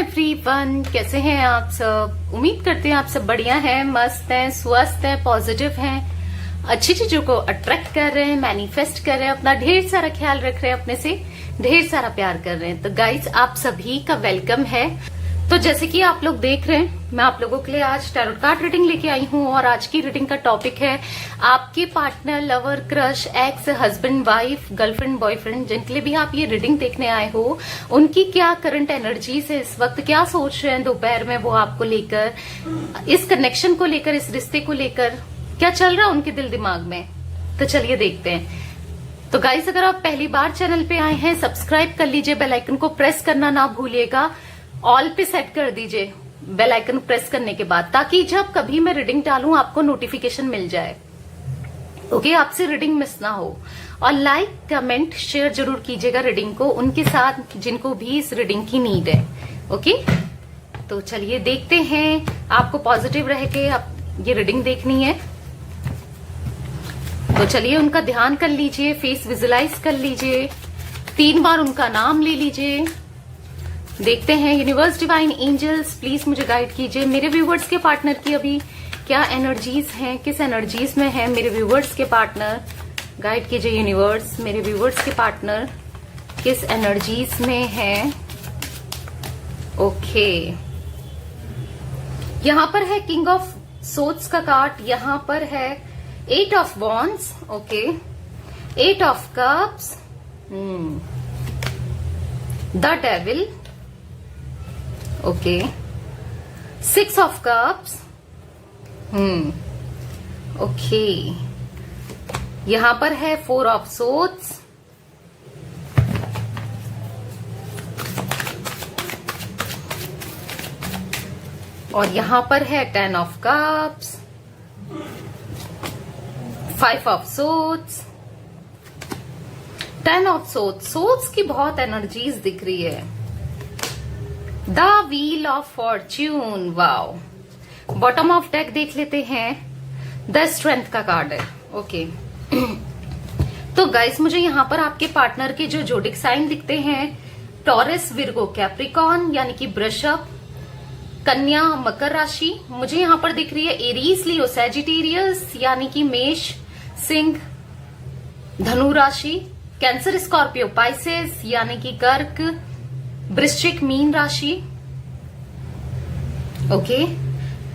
Everyone, कैसे हैं आप सब। उम्मीद करते हैं आप सब बढ़िया हैं, मस्त हैं, स्वस्थ हैं, पॉजिटिव हैं, अच्छी चीजों को अट्रैक्ट कर रहे हैं, मैनिफेस्ट कर रहे हैं, अपना ढेर सारा ख्याल रख रहे हैं, अपने से ढेर सारा प्यार कर रहे हैं। तो गाइज, आप सभी का वेलकम है। तो जैसे कि आप लोग देख रहे हैं, मैं आप लोगों के लिए आज टैरोट कार्ड रीडिंग लेके आई हूँ और आज की रीडिंग का टॉपिक है आपके partner, lover, crush, x, husband, wife, girlfriend, boyfriend, जिनके लिए भी आप ये रीडिंग देखने आए हो, उनकी क्या करंट एनर्जीज है, इस वक्त क्या सोच रहे हैं दोपहर में वो आपको लेकर, इस कनेक्शन को लेकर, इस रिश्ते को लेकर क्या चल रहा है उनके दिल दिमाग में। तो चलिए देखते हैं। तो गाइस, अगर आप पहली बार चैनल पे आए हैं, सब्सक्राइब कर लीजिए, बेल आइकन को प्रेस करना ना भूलिएगा, ऑल पे सेट कर दीजिए बेल आइकन प्रेस करने के बाद, ताकि जब कभी मैं रीडिंग डालूं आपको नोटिफिकेशन मिल जाए। ओके, आपसे रीडिंग मिस ना हो। और लाइक, कमेंट, शेयर जरूर कीजिएगा रीडिंग को उनके साथ जिनको भी इस रीडिंग की नीड है। ओके, तो चलिए देखते हैं। आपको पॉजिटिव रह के आप ये रीडिंग देखनी है, तो चलिए उनका ध्यान कर लीजिए, फेस विजुलाइज कर लीजिए, 3 बार उनका नाम ले लीजिए। देखते हैं। यूनिवर्स, डिवाइन एंजल्स, प्लीज मुझे गाइड कीजिए। मेरे व्यूवर्स के पार्टनर की अभी क्या एनर्जीज हैं, किस एनर्जीज में है मेरे व्यूवर्स के पार्टनर, गाइड कीजिए यूनिवर्स। मेरे व्यूवर्स के पार्टनर किस एनर्जीज में है। ओके, यहां पर है किंग ऑफ सोर्ड्स का कार्ड, यहां पर है 8 of wands, okay, 8 of cups, the devil, okay, 6 of cups, okay, यहां पर है 4 ऑफ सोर्ड्स, और यहां पर है 10 of cups, 5 of swords, 10 of swords. Swords की बहुत एनर्जीज दिख रही है। The wheel of Fortune, wow. Bottom of deck देख लेते हैं। द स्ट्रेंथ का कार्ड है, ओके। तो गाइस, मुझे यहाँ पर आपके पार्टनर के जो जोडिक साइन दिखते हैं, टॉरस, विर्गो, कैप्रिकॉन यानी कि वृषभ, कन्या, मकर राशि मुझे यहाँ पर दिख रही है, एरीज, लियो, सैजिटेरियस यानी कि मेष, सिंह, धनु राशि, कैंसर, स्कॉर्पियो, पाइसेस यानी कि कर्क, वृश्चिक, मीन राशि। ओके,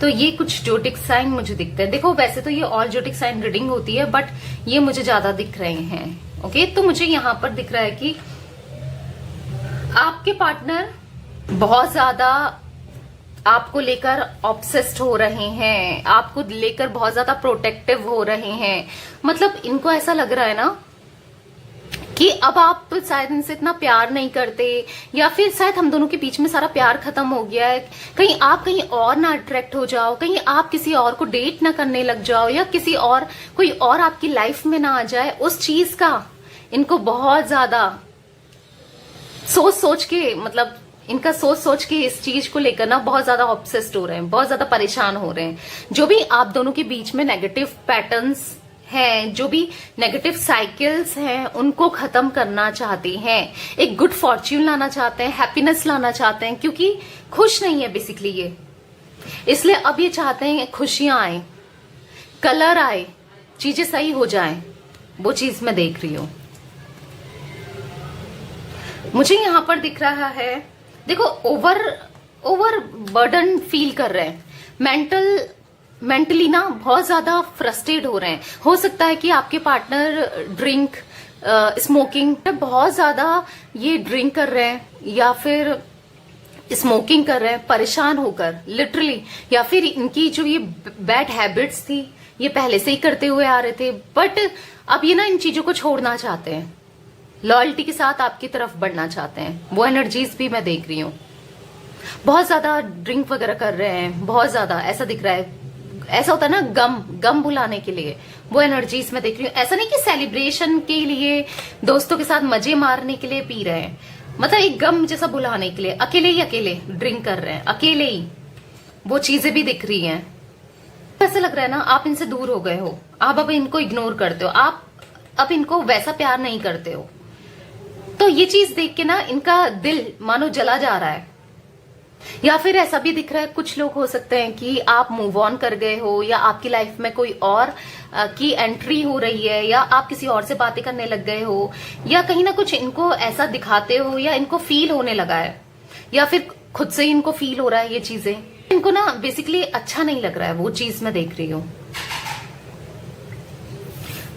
तो ये कुछ जोडिक साइन मुझे दिखते हैं। देखो, वैसे तो ये ऑल जोडिक साइन रीडिंग होती है, बट ये मुझे ज्यादा दिख रहे हैं। ओके, तो मुझे यहां पर दिख रहा है कि आपके पार्टनर बहुत ज्यादा आपको लेकर ऑब्सेस्ड हो रहे हैं, आपको लेकर बहुत ज्यादा प्रोटेक्टिव हो रहे हैं। मतलब इनको ऐसा लग रहा है ना कि अब आप शायद इनसे इतना प्यार नहीं करते, या फिर शायद हम दोनों के बीच में सारा प्यार खत्म हो गया है। कहीं आप कहीं और ना अट्रैक्ट हो जाओ, कहीं आप किसी और को डेट ना करने लग जाओ, या किसी और कोई और आपकी लाइफ में ना आ जाए। उस चीज का इनको बहुत ज्यादा सोच सोच के, मतलब इनका सोच सोच के इस चीज को लेकर ना बहुत ज्यादा ऑब्सेस्ड हो रहे हैं, बहुत ज्यादा परेशान हो रहे हैं। जो भी आप दोनों के बीच में नेगेटिव पैटर्न्स हैं, जो भी नेगेटिव साइकिल्स हैं, उनको खत्म करना चाहते हैं, एक गुड फॉर्च्यून लाना चाहते हैं, हैप्पीनेस लाना चाहते हैं, क्योंकि खुश नहीं है बेसिकली ये, इसलिए अब ये चाहते हैं खुशियां आए, कलर आए, चीजें सही हो जाएं। वो चीज मैं देख रही हूं। मुझे यहां पर दिख रहा है, देखो, ओवर बर्डन फील कर रहे हैं, मेंटली ना बहुत ज्यादा फ्रस्ट्रेट हो रहे हैं। हो सकता है कि आपके पार्टनर ड्रिंक, स्मोकिंग, बहुत ज्यादा ये ड्रिंक कर रहे हैं, या फिर स्मोकिंग कर रहे हैं परेशान होकर लिटरली, या फिर इनकी जो ये बैड हैबिट्स थी ये पहले से ही करते हुए आ रहे थे, बट अब ये ना इन चीजों को छोड़ना चाहते हैं, लॉयल्टी के साथ आपकी तरफ बढ़ना चाहते हैं। वो एनर्जीज भी मैं देख रही हूँ। बहुत ज्यादा ड्रिंक वगैरह कर रहे हैं, बहुत ज्यादा ऐसा दिख रहा है। ऐसा होता है ना, गम भुलाने के लिए, वो एनर्जीज में देख रही हूँ। ऐसा नहीं कि सेलिब्रेशन के लिए, दोस्तों के साथ मजे मारने के लिए पी रहे हैं, मतलब एक गम जैसा भुलाने के लिए अकेले ड्रिंक कर रहे हैं, अकेले ही। वो चीजें भी दिख रही हैं। ऐसा लग रहा है ना, आप इनसे दूर हो गए हो, आप अब इनको इग्नोर करते हो, आप अब इनको वैसा प्यार नहीं करते हो। तो ये चीज देख के ना इनका दिल मानो जला जा रहा है। या फिर ऐसा भी दिख रहा है, कुछ लोग हो सकते हैं कि आप मूव ऑन कर गए हो, या आपकी लाइफ में कोई और की एंट्री हो रही है, या आप किसी और से बातें करने लग गए हो, या कहीं ना कुछ इनको ऐसा दिखाते हो, या इनको फील होने लगा है, या फिर खुद से ही इनको फील हो रहा है ये चीजें। इनको ना बेसिकली अच्छा नहीं लग रहा है, वो चीज मैं देख रही हूँ।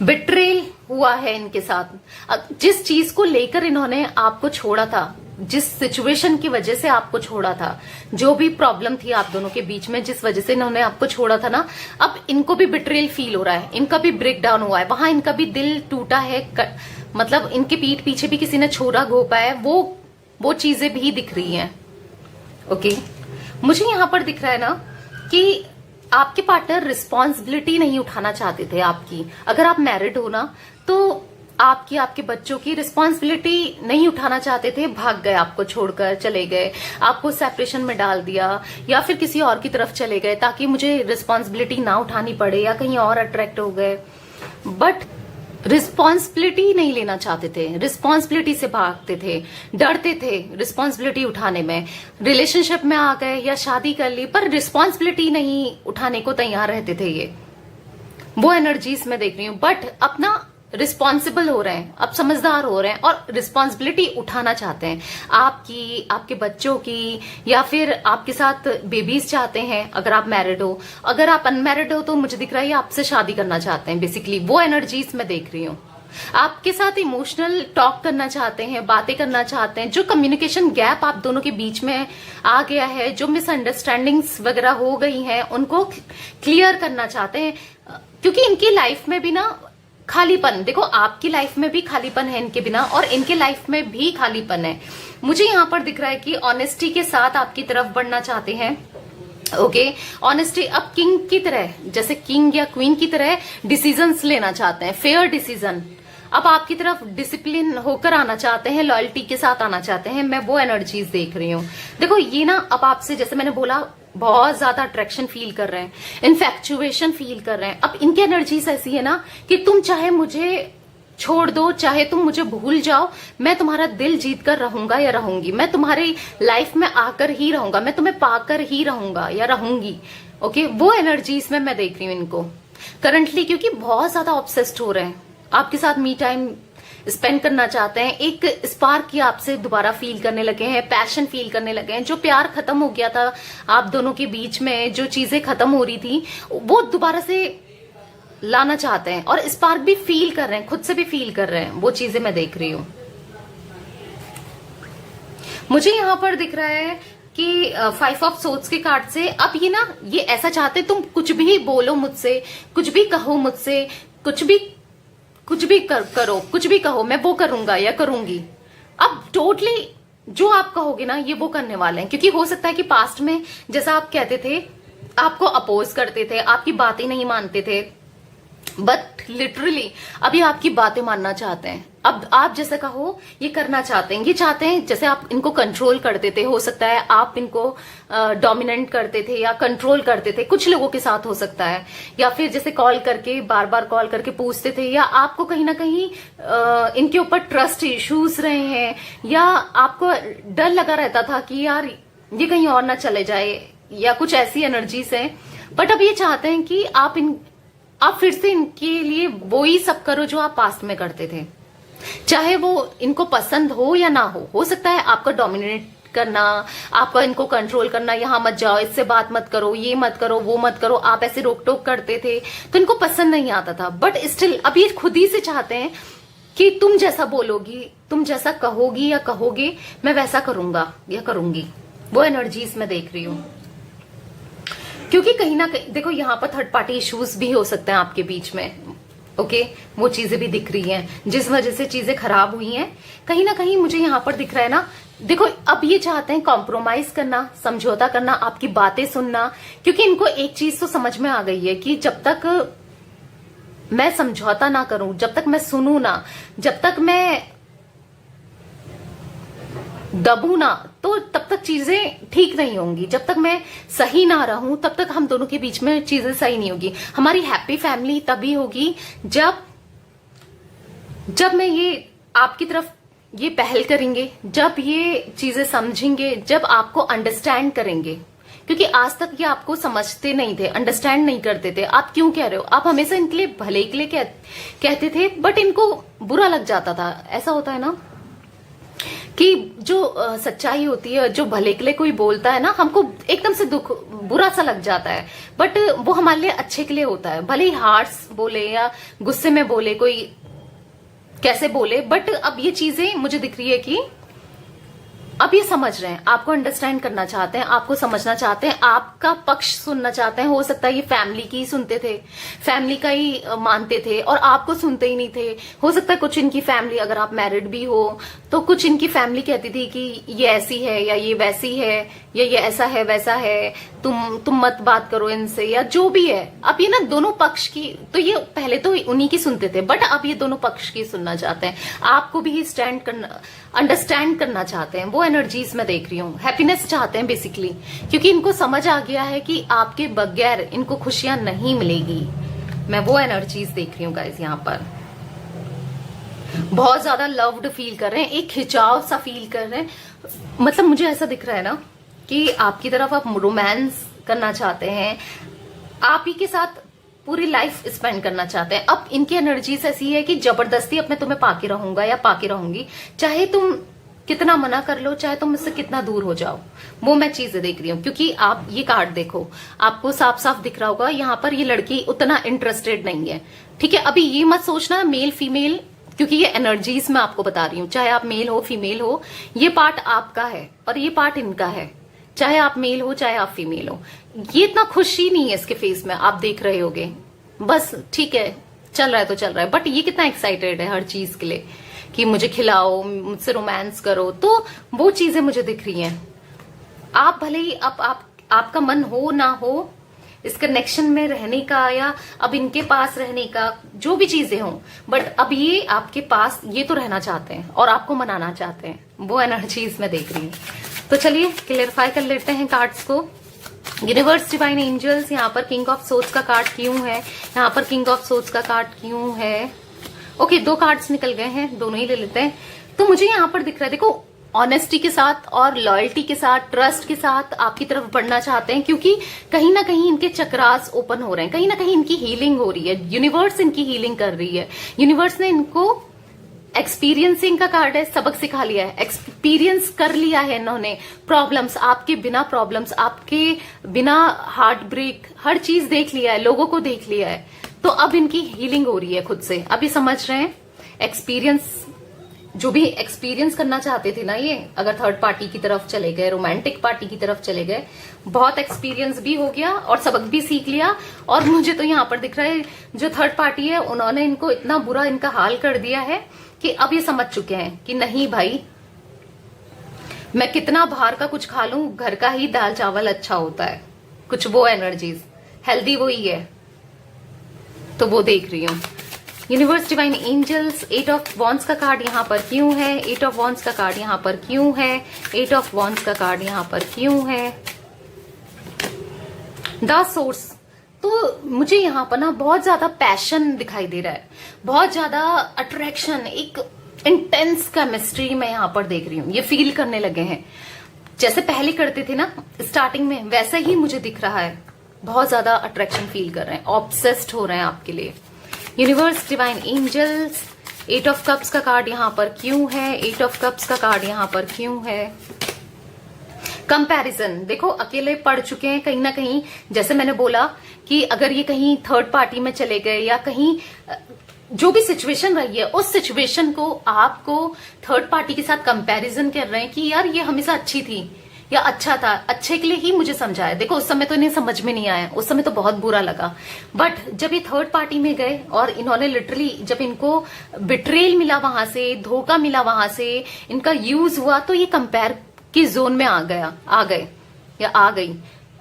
बिट्रेल हुआ है इनके साथ। जिस चीज को लेकर इन्होंने आपको छोड़ा था, जिस सिचुएशन की वजह से आपको छोड़ा था, जो भी प्रॉब्लम थी आप दोनों के बीच में, जिस वजह से इन्होंने आपको छोड़ा था ना, अब इनको भी बिट्रेल फील हो रहा है, इनका भी ब्रेक डाउन हुआ है, वहां इनका भी दिल टूटा है। मतलब इनके पीठ पीछे भी किसी ने छोरा घोपा है, वो चीजें भी दिख रही हैं। ओके, मुझे यहां पर दिख रहा है ना कि आपके पार्टनर रिस्पॉन्सिबिलिटी नहीं उठाना चाहते थे आपकी। अगर आप मैरिड हो ना, तो आपके बच्चों की रिस्पॉन्सिबिलिटी नहीं उठाना चाहते थे, भाग गए, आपको छोड़कर चले गए, आपको सेपरेशन में डाल दिया, या फिर किसी और की तरफ चले गए ताकि मुझे रिस्पॉन्सिबिलिटी ना उठानी पड़े, या कहीं और अट्रैक्ट हो गए। बट रिस्पॉन्सिबिलिटी नहीं लेना चाहते थे, रिस्पॉन्सिबिलिटी से भागते थे, डरते थे रिस्पॉन्सिबिलिटी उठाने में। रिलेशनशिप में आ गए या शादी कर ली, पर रिस्पॉन्सिबिलिटी नहीं उठाने को तैयार रहते थे। ये वो एनर्जीज में देख रही हूँ। बट अपना रिस्पॉन्सिबल हो रहे हैं, अब समझदार हो रहे हैं और रिस्पॉन्सिबिलिटी उठाना चाहते हैं, आपकी, आपके बच्चों की, या फिर आपके साथ बेबीज चाहते हैं अगर आप मैरिड हो। अगर आप अनमैरिड हो तो मुझे दिख रहा है आपसे शादी करना चाहते हैं। बेसिकली वो एनर्जीज मैं देख रही हूँ। आपके साथ इमोशनल टॉक करना चाहते हैं, बातें करना चाहते हैं। जो कम्युनिकेशन गैप आप दोनों के बीच में आ गया है, जो मिसअंडरस्टैंडिंग्स वगैरह हो गई हैं, उनको क्लियर करना चाहते हैं। क्योंकि इनकी लाइफ में भी ना खालीपन, देखो आपकी लाइफ में भी खालीपन है इनके बिना, और इनके लाइफ में भी खालीपन है। मुझे यहाँ पर दिख रहा है कि ऑनेस्टी के साथ आपकी तरफ बढ़ना चाहते हैं। ओके, ऑनेस्टी, अब किंग की तरह, जैसे किंग या क्वीन की तरह डिसीजंस लेना चाहते हैं, फेयर डिसीजन। अब आपकी तरफ डिसिप्लिन होकर आना चाहते हैं, लॉयल्टी के साथ आना चाहते हैं। मैं वो एनर्जीज देख रही हूँ। देखो ये ना, अब आपसे जैसे मैंने बोला, बहुत ज्यादा अट्रैक्शन फील कर रहे हैं, इन्फेक्चुएशन फील कर रहे हैं। अब इनकी एनर्जीज ऐसी है ना कि तुम चाहे मुझे छोड़ दो, चाहे तुम मुझे भूल जाओ, मैं तुम्हारा दिल जीत कर रहूंगा या रहूंगी, मैं तुम्हारी लाइफ में आकर ही रहूंगा, मैं तुम्हें पाकर ही रहूंगा या रहूंगी। ओके, वो एनर्जीज में मैं देख रही हूँ इनको करंटली, क्योंकि बहुत ज्यादा ऑब्सेस्ड हो रहे हैं आपके साथ, मी टाइम स्पेंड करना चाहते हैं। एक स्पार्क की आपसे दोबारा फील करने लगे हैं, पैशन फील करने लगे हैं। जो प्यार खत्म हो गया था आप दोनों के बीच में, जो चीजें खत्म हो रही थी, वो दोबारा से लाना चाहते हैं, और स्पार्क भी फील कर रहे हैं, खुद से भी फील कर रहे हैं। वो चीजें मैं देख रही हूं। मुझे यहां पर दिख रहा है कि 5 ऑफ सोर्ड्स के कार्ड से अब ये ना, ये ऐसा चाहते तुम कुछ भी बोलो मुझसे, कुछ भी कहो मुझसे, कुछ भी करो, कुछ भी कहो, मैं वो करूंगा या करूंगी। अब टोटली जो आप कहोगे ना, ये वो करने वाले हैं। क्योंकि हो सकता है कि पास्ट में जैसा आप कहते थे, आपको अपोज करते थे, आपकी बातें नहीं मानते थे, बट लिटरली अभी आपकी बातें मानना चाहते हैं। अब आप जैसे कहो ये करना चाहते हैं। ये चाहते हैं जैसे आप इनको कंट्रोल करते थे, हो सकता है आप इनको डोमिनेंट करते थे या कंट्रोल करते थे, कुछ लोगों के साथ हो सकता है। या फिर जैसे कॉल करके, बार बार कॉल करके पूछते थे, या आपको कहीं ना कहीं इनके ऊपर ट्रस्ट इश्यूज रहे हैं, या आपको डर लगा रहता था कि यार ये कहीं और ना चले जाए, या कुछ ऐसी एनर्जीज हैं। बट अब ये चाहते हैं कि आप फिर से इनके लिए वो ही सब करो जो आप पास्ट में करते थे, चाहे वो इनको पसंद हो या ना हो सकता है आपको डोमिनेट करना, आपका इनको कंट्रोल करना, यहां मत जाओ, इससे बात मत करो, ये मत करो, वो मत करो, आप ऐसे रोक टोक करते थे तो इनको पसंद नहीं आता था। बट स्टिल अब ये खुद ही से चाहते हैं कि तुम जैसा बोलोगी, तुम जैसा कहोगी या कहोगे, मैं वैसा करूंगा या करूंगी। वो एनर्जीज मैं देख रही हूं। क्योंकि कहीं ना कहीं देखो यहां पर थर्ड पार्टी इश्यूज भी हो सकते हैं आपके बीच में। ओके, वो चीजें भी दिख रही हैं जिस वजह से चीजें खराब हुई हैं। कहीं ना कहीं मुझे यहां पर दिख रहा है ना, देखो अब ये चाहते हैं कॉम्प्रोमाइज करना, समझौता करना, आपकी बातें सुनना। क्योंकि इनको एक चीज तो समझ में आ गई है कि जब तक मैं समझौता ना करूं, जब तक मैं सुनूं ना, जब तक मैं दबू ना, तो तब तक चीजें ठीक नहीं होंगी। जब तक मैं सही ना रहूं, तब तक हम दोनों के बीच में चीजें सही नहीं होगी। हमारी हैप्पी फैमिली तभी होगी जब मैं ये आपकी तरफ ये पहल करेंगे, जब ये चीजें समझेंगे, जब आपको अंडरस्टैंड करेंगे, क्योंकि आज तक ये आपको समझते नहीं थे, अंडरस्टैंड नहीं करते थे। आप क्यों कह रहे हो, आप हमेशा इनके लिए भले के लिए कहते थे, बट इनको बुरा लग जाता था। ऐसा होता है ना कि जो सच्चाई होती है, जो भले के लिए कोई बोलता है ना, हमको एकदम से दुख बुरा सा लग जाता है, बट वो हमारे लिए अच्छे के लिए होता है। भले ही हार्श बोले या गुस्से में बोले, कोई कैसे बोले, बट अब ये चीजें मुझे दिख रही है कि अब ये समझ रहे हैं, आपको अंडरस्टैंड करना चाहते हैं, आपको समझना चाहते हैं, आपका पक्ष सुनना चाहते हैं। हो सकता है ये फैमिली की ही सुनते थे, फैमिली का ही मानते थे और आपको सुनते ही नहीं थे। हो सकता है कुछ इनकी फैमिली, अगर आप मैरिड भी हो तो कुछ इनकी फैमिली कहती थी कि ये ऐसी है या ये वैसी है या ये ऐसा है वैसा है, तुम मत बात करो इनसे, या जो भी है। अब ये ना दोनों पक्ष की, तो ये पहले तो उन्हीं की सुनते थे, बट अब ये दोनों पक्ष की सुनना चाहते हैं, आपको भी स्टैंड करना, अंडरस्टैंड करना चाहते हैं। वो एनर्जीज में देख रही हूँ, हैप्पीनेस चाहते हैं बेसिकली, क्योंकि इनको समझ आ गया है कि आपके बगैर इनको खुशियां नहीं मिलेगी। मैं वो एनर्जीज देख रही हूँ गाइस। यहाँ पर बहुत ज्यादा लव्ड फील कर रहे हैं, एक खिंचाव सा फील कर रहे हैं। मतलब मुझे ऐसा दिख रहा है ना कि आपकी तरफ आप रोमांस करना चाहते हैं, आप ही के साथ पूरी लाइफ स्पेंड करना चाहते हैं। अब इनकी एनर्जीज ऐसी है कि जबरदस्ती अब मैं तुम्हें पाके रहूंगा या पाके रहूंगी, चाहे तुम कितना मना कर लो, चाहे तुम मुझसे कितना दूर हो जाओ। वो मैं चीजें देख रही हूँ, क्योंकि आप ये कार्ड देखो, आपको साफ साफ दिख रहा होगा यहाँ पर ये लड़की उतना इंटरेस्टेड नहीं है। ठीक है, अभी ये मत सोचना मेल फीमेल, क्योंकि ये एनर्जीज मैं आपको बता रही हूँ, चाहे आप मेल हो फीमेल हो, ये पार्ट आपका है और ये पार्ट इनका है। चाहे आप मेल हो चाहे आप फीमेल हो, ये इतना खुशी नहीं है इसके फेस में, आप देख रहे होगे। बस ठीक है, चल रहा है तो चल रहा है, बट ये कितना एक्साइटेड है हर चीज के लिए कि मुझे खिलाओ, मुझसे रोमांस करो, तो वो चीजें मुझे दिख रही हैं। आप भले ही आपका मन हो ना हो इस कनेक्शन में रहने का या अब इनके पास रहने का, जो भी चीजें हों, बट अब ये आपके पास ये तो रहना चाहते हैं और आपको मनाना चाहते हैं। वो एनर्जीज में देख रही हूँ। तो चलिए क्लियरिफाई कर लेते हैं कार्ड्स को। यूनिवर्स, डिवाइन एंजल्स, यहाँ पर किंग ऑफ सोर्ड्स का कार्ड क्यों है, यहाँ पर किंग ऑफ सोर्ड्स का कार्ड क्यों है। ओके, 2 कार्ड्स निकल गए हैं, दोनों ही ले लेते हैं। तो मुझे यहाँ पर दिख रहा है, देखो ऑनेस्टी के साथ और लॉयल्टी के साथ, ट्रस्ट के साथ आपकी तरफ बढ़ना चाहते हैं, क्योंकि कहीं ना कहीं इनके चक्रास ओपन हो रहे हैं, कहीं ना कहीं इनकी हीलिंग हो रही है, यूनिवर्स इनकी हीलिंग कर रही है। यूनिवर्स ने इनको एक्सपीरियंसिंग का कार्ड है, सबक सिखा लिया है, एक्सपीरियंस कर लिया है इन्होंने, प्रॉब्लम्स, आपके बिना हार्ट ब्रेक, हर चीज देख लिया है, लोगों को देख लिया है। तो अब इनकी हीलिंग हो रही है खुद से। अब ये समझ रहे हैं एक्सपीरियंस, जो भी एक्सपीरियंस करना चाहते थे ना ये, अगर थर्ड पार्टी की तरफ चले गए, रोमांटिक पार्टी की तरफ चले गए, बहुत एक्सपीरियंस भी हो गया और सबक भी सीख लिया। और मुझे तो यहाँ पर दिख रहा है जो थर्ड पार्टी है उन्होंने इनको इतना बुरा इनका हाल कर दिया है कि अब ये समझ चुके हैं कि नहीं भाई, मैं कितना बाहर का कुछ खा लूं, घर का ही दाल चावल अच्छा होता है। कुछ वो एनर्जीज, हेल्दी वो ही है। तो वो देख रही हूँ। Universe, divine angels, 8 of wands का कार्ड यहाँ पर क्यों है, 8 ऑफ वॉन्ड्स का कार्ड यहाँ पर क्यों है, 8 ऑफ वॉन्ड्स का कार्ड यहाँ पर क्यों है। द सोर्स, तो मुझे यहाँ पर ना बहुत ज्यादा पैशन दिखाई दे रहा है, बहुत ज्यादा अट्रैक्शन, एक इंटेंस केमिस्ट्री मैं यहाँ पर देख रही हूँ। ये फील करने लगे हैं, जैसे पहले करते थे ना स्टार्टिंग में, वैसा ही मुझे दिख रहा है। बहुत ज्यादा अट्रैक्शन फील कर रहे हैं, ऑब्सेस्ड हो रहे हैं आपके लिए। Universe, divine angels, 8 of cups का कार्ड यहाँ पर क्यों है, 8 ऑफ कप्स का कार्ड यहाँ पर क्यों है। कंपैरिजन, देखो अकेले पड़ चुके हैं कहीं ना कहीं, जैसे मैंने बोला कि अगर ये कहीं थर्ड पार्टी में चले गए या कहीं जो भी सिचुएशन रही है, उस सिचुएशन को आपको थर्ड पार्टी के साथ कंपैरिजन कर रहे हैं कि यार ये हमेशा अच्छी थी या अच्छा था, अच्छे के लिए ही मुझे समझाया। देखो उस समय तो इन्हें समझ में नहीं आया, उस समय तो बहुत बुरा लगा, बट जब ये थर्ड पार्टी में गए और इन्होंने लिटरली, जब इनको बिट्रेल मिला वहां से, धोखा मिला वहां से, इनका यूज हुआ, तो ये कंपेयर की जोन में आ गई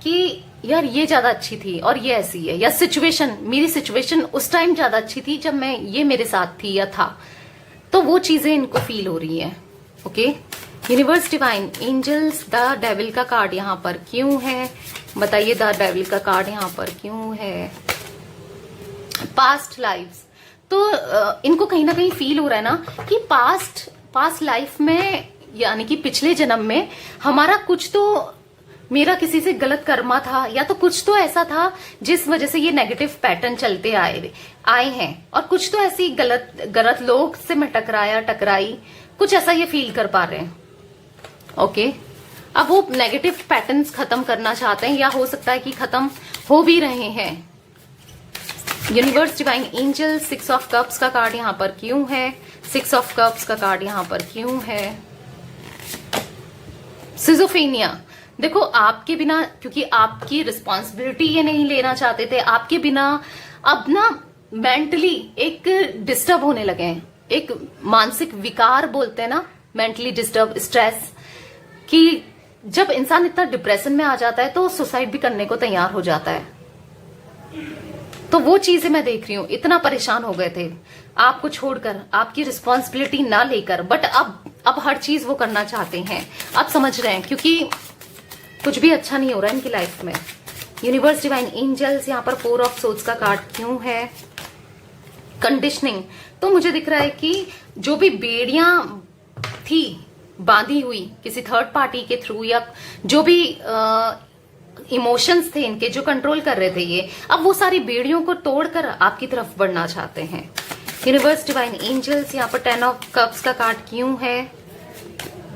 कि यार ये ज्यादा अच्छी थी और ये ऐसी है, या सिचुएशन, मेरी सिचुएशन उस टाइम ज्यादा अच्छी थी जब मैं, ये मेरे साथ थी या था। तो वो चीजें इनको फील हो रही है। Okay, universe, divine angels, the devil का कार्ड यहाँ पर क्यों है, बताइए द डेविल का कार्ड यहाँ पर क्यों है। पास्ट लाइव्स, तो इनको कहीं ना कहीं फील हो रहा है ना कि पास्ट पास्ट लाइफ में यानी कि पिछले जन्म में हमारा कुछ तो, मेरा किसी से गलत कर्मा था या तो कुछ तो ऐसा था जिस वजह से ये नेगेटिव पैटर्न चलते आए हैं, और कुछ तो ऐसी गलत लोग से मैं टकराई, कुछ ऐसा ये फील कर पा रहे हैं। ओके, अब वो नेगेटिव पैटर्न्स खत्म करना चाहते हैं, या हो सकता है कि खत्म हो भी रहे हैं। Universe, divine angel, 6 of cups का कार्ड यहां पर क्यों है? 6 ऑफ कप्स का कार्ड यहां पर क्यों है? सिजोफेनिया, देखो आपके बिना, क्योंकि आपकी रिस्पॉन्सिबिलिटी ये नहीं लेना चाहते थे, आपके बिना अब ना मेंटली एक डिस्टर्ब होने लगे हैं, एक मानसिक विकार बोलते हैं ना, मेंटली डिस्टर्ब, स्ट्रेस, कि जब इंसान इतना डिप्रेशन में आ जाता है तो सुसाइड भी करने को तैयार हो जाता है। तो वो चीजें मैं देख रही हूं, इतना परेशान हो गए थे आपको छोड़कर, आपकी रिस्पॉन्सिबिलिटी ना लेकर, बट अब हर चीज वो करना चाहते हैं। आप समझ रहे हैं, क्योंकि कुछ भी अच्छा नहीं हो रहा है इनकी लाइफ में। यूनिवर्स, डिवाइन एंजल्स, यहाँ पर 4 ऑफ सोर्ड्स का कार्ड क्यों है? कंडीशनिंग, तो मुझे दिख रहा है कि जो भी बेड़ियां थी बांधी हुई किसी थर्ड पार्टी के थ्रू, या जो भी इमोशंस थे इनके जो कंट्रोल कर रहे थे, ये अब वो सारी बेड़ियों को तोड़कर आपकी तरफ बढ़ना चाहते हैं। यूनिवर्स, डिवाइन एंजल्स, यहाँ पर 10 ऑफ कप्स का कार्ड क्यों है?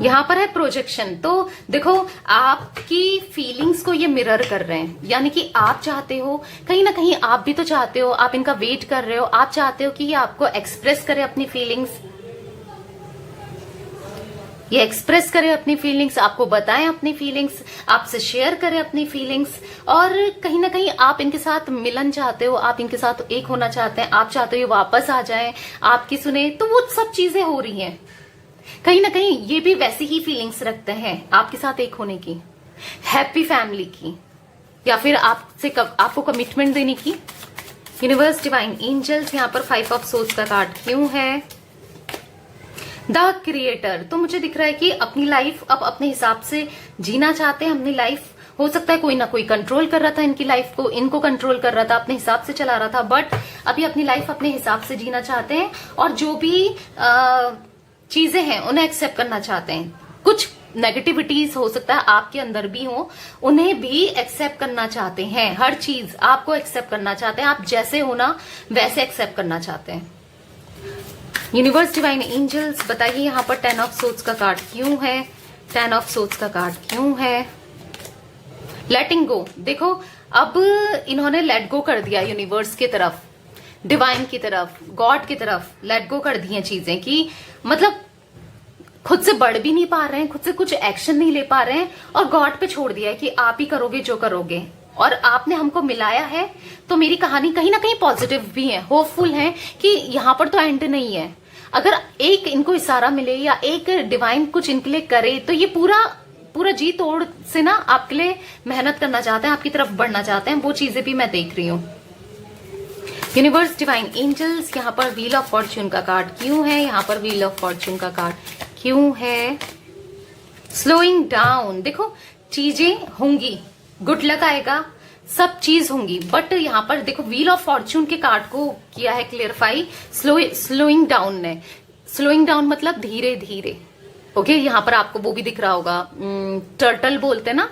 यहाँ पर है प्रोजेक्शन। तो देखो आपकी फीलिंग्स को ये मिरर कर रहे हैं, यानी कि आप चाहते हो, कहीं ना कहीं आप भी तो चाहते हो, आप इनका वेट कर रहे हो, आप चाहते हो कि ये आपको एक्सप्रेस करे अपनी फीलिंग्स, ये एक्सप्रेस करे अपनी फीलिंग्स, आपको बताएं अपनी फीलिंग्स, आपसे शेयर करें अपनी फीलिंग्स, और कहीं ना कहीं आप इनके साथ मिलन चाहते हो, आप इनके साथ एक होना चाहते हैं, आप चाहते हो ये वापस आ जाएं, आपकी सुने, तो वो सब चीजें हो रही हैं। कहीं ना कहीं ये भी वैसी ही फीलिंग्स रखते हैं आपके साथ एक होने की, हैप्पी फैमिली की, या फिर आपको कमिटमेंट देने की। यूनिवर्स, डिवाइन एंजल्स, यहाँ पर 5 ऑफ सोर्ड्स का कार्ड क्यों है? द क्रिएटर, तो मुझे दिख रहा है कि अपनी लाइफ अब अपने हिसाब से जीना चाहते हैं। अपनी लाइफ, हो सकता है कोई ना कोई कंट्रोल कर रहा था इनकी लाइफ को, इनको कंट्रोल कर रहा था, अपने हिसाब से चला रहा था, बट अभी अपनी लाइफ अपने हिसाब से जीना चाहते हैं, और जो भी चीजें हैं उन्हें एक्सेप्ट करना चाहते हैं। कुछ नेगेटिविटीज हो सकता है आपके अंदर भी हो, उन्हें भी एक्सेप्ट करना चाहते हैं। हर चीज आपको एक्सेप्ट करना चाहते हैं, आप जैसे हो ना वैसे एक्सेप्ट करना चाहते हैं। यूनिवर्स, डिवाइन एंजल्स, बताइए यहाँ पर 10 ऑफ सोर्ड्स का कार्ड क्यों है? 10 ऑफ सोर्ड्स का कार्ड क्यों है? लेटिंग गो, देखो अब इन्होंने लेट गो कर दिया यूनिवर्स की तरफ, डिवाइन की तरफ, गॉड की तरफ लेट गो कर दी हैं चीजें, कि मतलब खुद से बढ़ भी नहीं पा रहे हैं, खुद से कुछ एक्शन नहीं ले पा रहे हैं, और गॉड पे छोड़ दिया है कि आप ही करोगे जो करोगे, और आपने हमको मिलाया है। तो मेरी कहानी कहीं ना कहीं पॉजिटिव भी है, होपफुल है कि यहाँ पर तो एंड नहीं है। अगर एक इनको इशारा मिले या एक डिवाइन कुछ इनके लिए करे, तो ये पूरा जी तोड़ से ना आपके लिए मेहनत करना चाहते हैं, आपकी तरफ बढ़ना चाहते हैं। वो चीजें भी मैं देख रही हूँ। यूनिवर्स, डिवाइन एंजल्स, यहाँ पर व्हील ऑफ फॉर्च्यून का कार्ड क्यों है? यहाँ पर व्हील ऑफ फॉर्च्यून का कार्ड क्यों है? स्लोइंग डाउन, देखो चीजें होंगी, गुड लक आएगा, सब चीज होंगी, बट यहाँ पर देखो व्हील ऑफ फॉर्च्यून के कार्ड को किया है क्लियरफाई स्लोइंग डाउन ने। स्लोइंग डाउन मतलब धीरे धीरे। ओके, यहाँ पर आपको वो भी दिख रहा होगा, टर्टल बोलते हैं ना,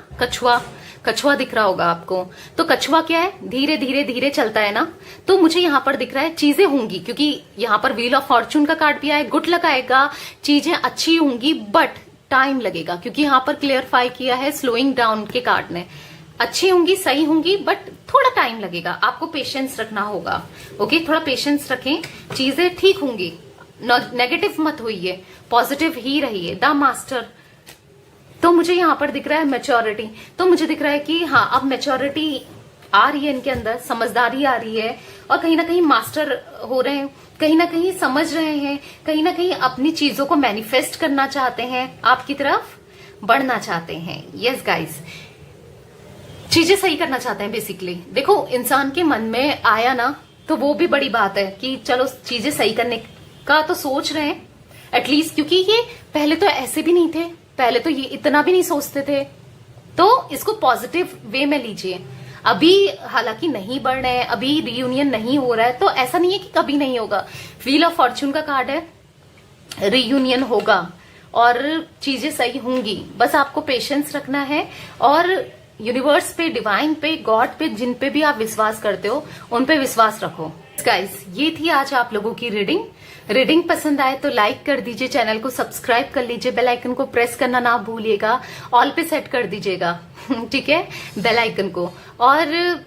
कछुआ दिख रहा होगा आपको। तो कछुआ क्या है? धीरे धीरे धीरे चलता है ना। तो मुझे यहाँ पर दिख रहा है चीजें होंगी, क्योंकि यहाँ पर व्हील ऑफ फॉर्च्यून का कार्ड भी आया है, गुड लक आएगा, चीजें अच्छी होंगी, बट टाइम लगेगा, क्योंकि यहाँ पर क्लियरफाई किया है स्लोइंग डाउन के कार्ड ने। अच्छी होंगी, सही होंगी, बट थोड़ा टाइम लगेगा, आपको पेशेंस रखना होगा। ओके, थोड़ा पेशेंस रखें, चीजें ठीक होंगी। नेगेटिव मत होइए, पॉजिटिव ही रहिए। द मास्टर, तो मुझे यहाँ पर दिख रहा है मैच्योरिटी। तो मुझे दिख रहा है कि हाँ, अब मैच्योरिटी आ रही है इनके अंदर, समझदारी आ रही है, और कहीं ना कहीं मास्टर हो रहे हैं, कहीं ना कहीं समझ रहे हैं, कहीं ना कहीं अपनी चीजों को मैनिफेस्ट करना चाहते हैं, आपकी तरफ बढ़ना चाहते हैं। यस गाइस, चीजें सही करना चाहते हैं बेसिकली। देखो इंसान के मन में आया ना, तो वो भी बड़ी बात है कि चलो चीजें सही करने का तो सोच रहे हैं एटलीस्ट, क्योंकि ये पहले तो ऐसे भी नहीं थे, पहले तो ये इतना भी नहीं सोचते थे। तो इसको पॉजिटिव वे में लीजिए। अभी हालांकि नहीं बढ़ रहे हैं, अभी रियूनियन नहीं हो रहा है, तो ऐसा नहीं है कि कभी नहीं होगा। व्हील ऑफ फॉर्च्यून का कार्ड है, रियूनियन होगा और चीजें सही होंगी। बस आपको पेशेंस रखना है और यूनिवर्स पे, डिवाइन पे, गॉड पे, जिन पे भी आप विश्वास करते हो उन पे विश्वास रखो। गाइस, ये थी आज आप लोगों की रीडिंग पसंद आए तो लाइक कर दीजिए, चैनल को सब्सक्राइब कर लीजिए, बेल आइकन को प्रेस करना ना भूलिएगा, ऑल पे सेट कर दीजिएगा ठीक है, बेल आइकन को, और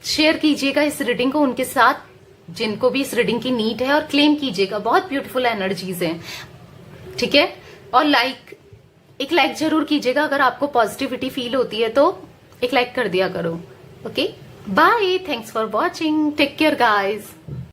शेयर कीजिएगा इस रीडिंग को उनके साथ जिनको भी इस रीडिंग की नीड है, और क्लेम कीजिएगा, बहुत ब्यूटीफुल एनर्जीज हैं, ठीक है। और एक लाइक जरूर कीजिएगा, अगर आपको पॉजिटिविटी फील होती है तो एक लाइक कर दिया करो। Okay, bye, thanks for watching, take care guys.